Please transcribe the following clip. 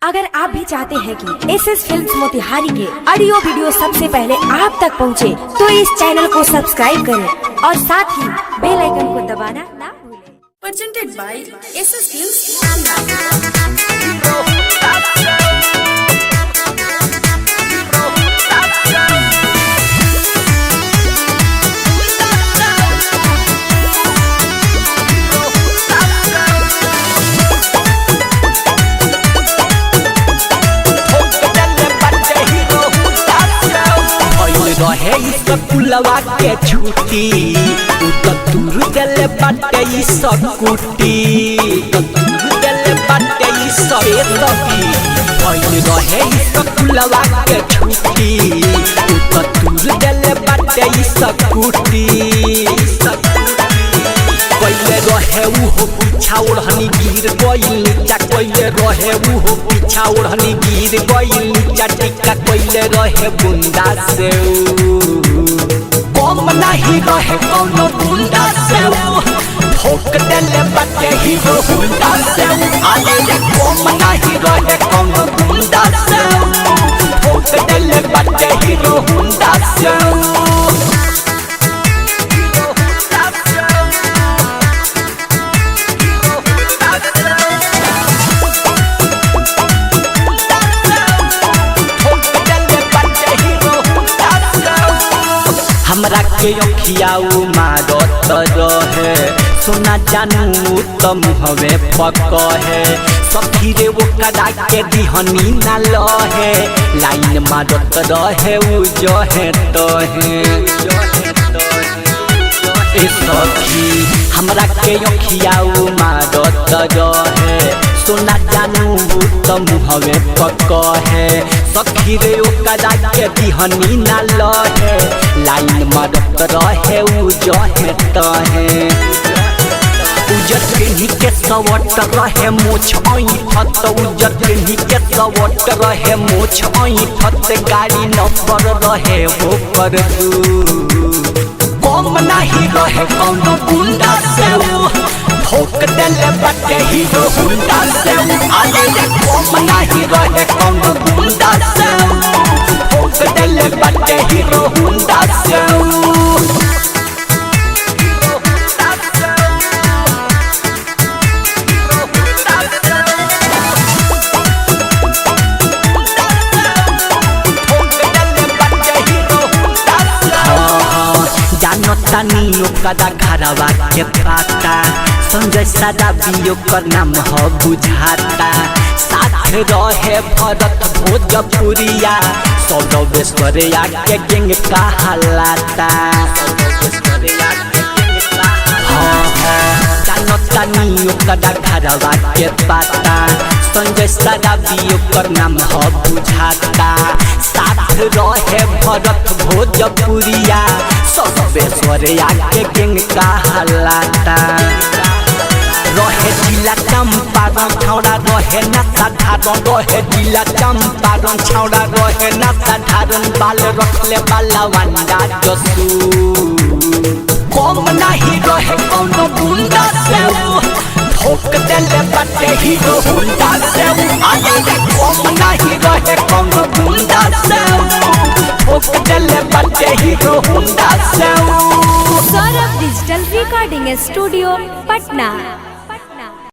अगर आप भी चाहते हैं कि SS फिल्म्स मोतिहारी के ऑडियो वीडियो सबसे पहले आप तक पहुंचे, तो इस चैनल को सब्सक्राइब करें और साथ ही बेल आइकन को दबाना ना भूलें। Presented by SS Films। रहे स्कूलवा के छुट्टी दूर दिल बाटे स्कूटी दूर दिल बाटे रहे स्कूलवा के छुट्टी दूर दिल बाटे स्कूटी पहले रहे वो पीछा ओढ़नी गिर गई नीचा पहले रहे वो पीछा ओढ़नी गिर गई नीचा टिक्का पहले रहे बुंदा से कम नहीं रहे कौनो बुंदा से ठोक देले बाटे हीरो बुंदा से आले कम नहीं रहे कौनो बुंदा से ठोक देले बाटे हीरो बुंदा से हमरा के अखियाऊ मारत रहे सोना जानू तम हवे पकहे सखी रे वो कदा के दिहनी ना लहे लाइन मारत रहे उ जहे तहे ए सखी हमरा के अखियाऊ मारत रहे सोना जानू तम हवे पकहे सखी रे ओ कदा के दिहनी ना लहे लाइन मारत रहे उ जहे तहे उजर पिन्ही के सवट रहे मोछ ऐठत उजर पिन्ही के सवट रहे मोछ ऐठत गाड़ी नंबर रहे हो पर कम नहीं रहे कौनो गुंडा से ठोक देले बाटे हीरो गुंडा से आले कम नहीं रहे कौनो गुंडा से ठोक देले बाटे हीरो गुंडा से तानियो कदा घरवा के पाता संजय सादा बियो कर नाम हो बुझाता साथ रहे भरत भोजपुरिया सौरवेश्वरिया के गेंग का हलाता तानियो कदा घरवा के पाता संजय सादा बियो कर नाम हो बुझाता साथ रहे भरत भोजपुरिया सौरवेश्वरिया के गेंग का हलाता रहे जिला चंपारण छौड़ा रहे ना साधारण रहे जिला चंपारण छौड़ा रहे ना साधारण बाल रखले बाला वंडा जसू कम नहीं रहे कौनो गुंडा से ठोक देले बाटे हीरो गुंडा से आले कम नहीं रहे कौनो गुंडा से ठोक देले बाटे हीरो गुंडा से Saurabh digital recording studio Patna.